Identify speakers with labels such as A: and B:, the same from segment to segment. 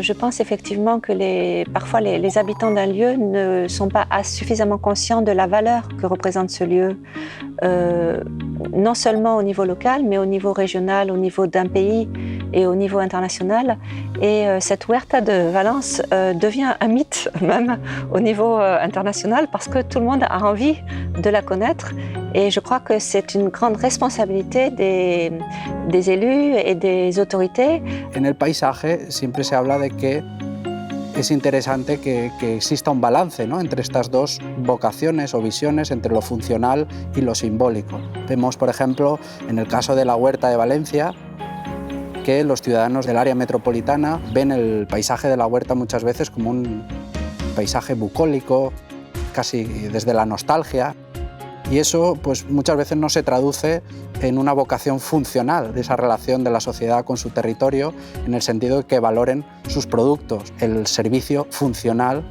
A: je pense effectivement que parfois les habitants d'un lieu ne sont pas suffisamment conscients de la valeur que représente ce lieu, non seulement au niveau local, mais au niveau régional, au niveau d'un pays et au niveau international. Et cette Huerta de Valence devient un mythe même au niveau international parce que tout le monde a envie de la connaître. Et je crois que c'est une grande responsabilité des élus et des autorités.
B: En el paisaje siempre se habla de que es interesante que exista un balance, ¿no?, entre estas dos vocaciones o visiones, entre lo funcional y lo simbólico. Vemos, por ejemplo, en el caso de la Huerta de Valencia, que los ciudadanos del área metropolitana ven el paisaje de la huerta muchas veces como un paisaje bucólico, casi desde la nostalgia. Y eso pues, muchas veces no se traduce en una vocación funcional de esa relación de la sociedad con su territorio, en el sentido de que valoren sus productos, el servicio funcional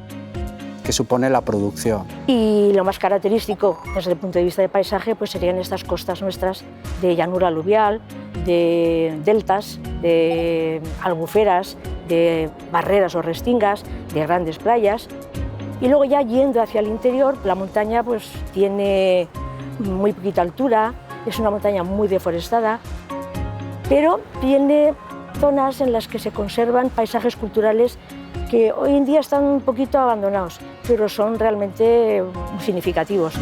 B: que supone la producción.
C: Y lo más característico desde el punto de vista del paisaje pues serían estas costas nuestras de llanura aluvial, de deltas, de albuferas, de barreras o restingas, de grandes playas. Y luego ya yendo hacia el interior, la montaña pues tiene muy poquita altura, es una montaña muy deforestada, pero tiene zonas en las que se conservan paisajes culturales que hoy en día están un poquito abandonados, pero son realmente significativos.